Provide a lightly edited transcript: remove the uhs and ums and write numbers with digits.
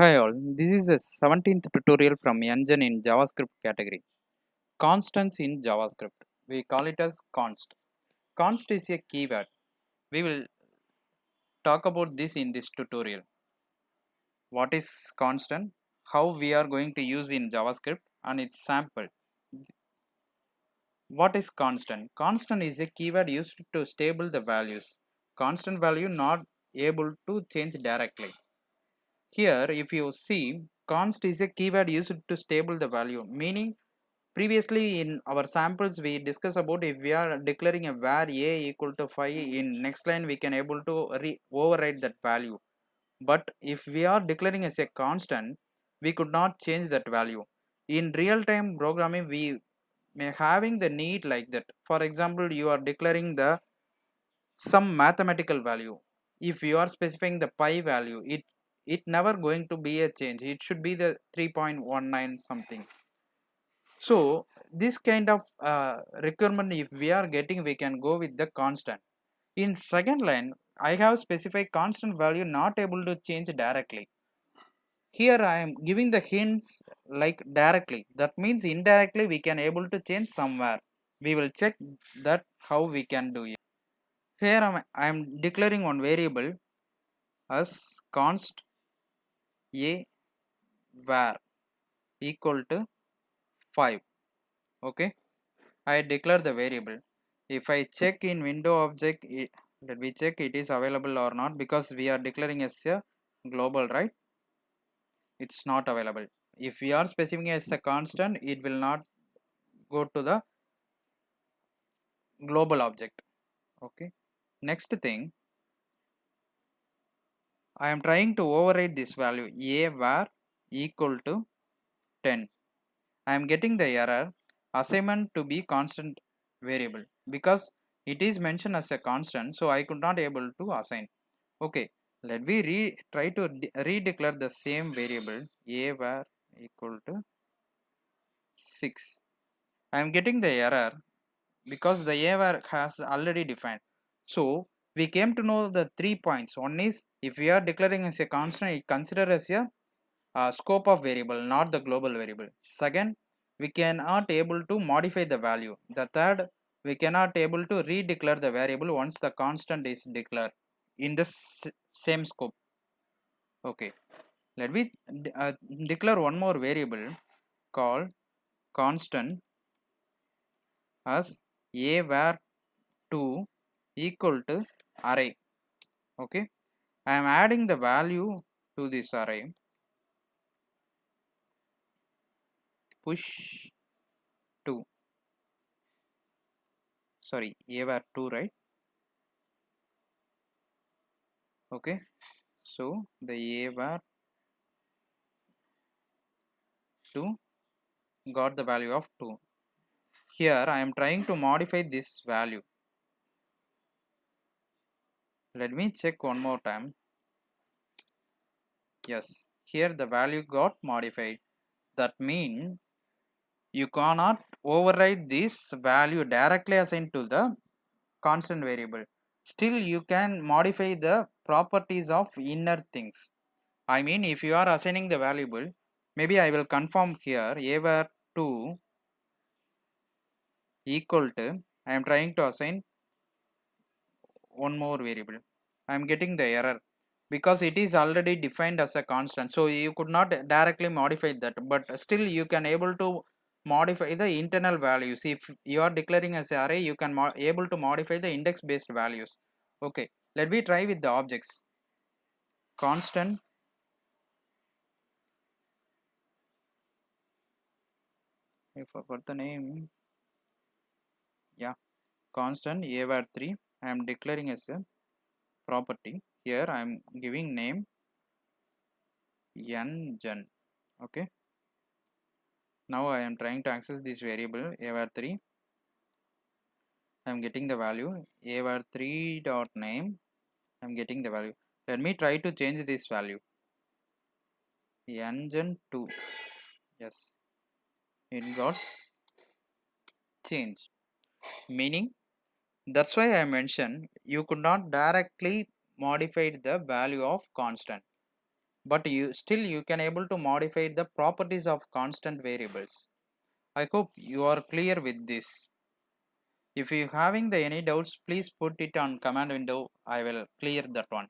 Hi all, this is the 17th tutorial from Njan in JavaScript category. Constants in JavaScript. We call it as const. Const is a keyword. We will talk about this in this tutorial. What is constant? How we are going to use in JavaScript and its sample. What is constant? Constant is a keyword used to stable the values. Constant value not able to change directly. Here if you see, const is a keyword used to stable the value, meaning previously in our samples we discussed about if we are declaring a var a equal to 5, in next line we can able to override that value. But if we are declaring as a constant, we could not change that value. In real time programming we may having the need like that. For example, you are declaring the some mathematical value. If you are specifying the pi value, it never going to be a change. It should be the 3.19 something. So this kind of requirement if we are getting, we can go with the constant. In second line I have specified constant value not able to change directly. Here I am giving the hints like directly, that means indirectly we can able to change somewhere. We will check that how we can do it. Here I am declaring one variable as const a var equal to 5. Okay, I declare the variable. If I check in window object, let me check it is available or not, because we are declaring as a global, right? It's not available. If we are specifying as a constant, it will not go to the global object. Okay, next thing, I am trying to override this value a var equal to 10. I am getting the error assignment to be constant variable, because it is mentioned as a constant, so I could not able to assign. Okay, let me try to redeclare the same variable a var equal to 6. I am getting the error because the a var has already defined. So we came to know the 3 points. One is, if we are declaring as a constant, it consider as a scope of variable, not the global variable. Second, we cannot able to modify the value. The third, we cannot able to redeclare the variable once the constant is declared in the same scope. Okay, let me declare one more variable called constant as a var 2 equal to array. Okay, I am adding the value to this array, push 2, sorry, a var 2, right? Okay, so the a var 2 got the value of 2. Here I am trying to modify this value. Let me check one more time. Yes, here the value got modified. That means you cannot override this value directly assigned to the constant variable. Still you can modify the properties of inner things. I mean, if you are assigning the variable, maybe I will confirm here a var 2 equal to, I am trying to assign one more variable. I am getting the error because it is already defined as a constant, so you could not directly modify that, but still you can able to modify the internal values. If you are declaring as array, you can able to modify the index based values. Okay, let me try with the objects. Constant, I forgot the name. Yeah, constant a var 3 I am declaring as a property. Here I am giving name Njan. Okay, now I am trying to access this variable a var 3. I am getting the value a var 3 dot name. I am getting the value. Let me try to change this value Njan 2. Yes, it got changed, meaning that's why I mentioned you could not directly modify the value of constant. but you can able to modify the properties of constant variables. I hope you are clear with this. If you having the any doubts, please put it on command window. I will clear that one.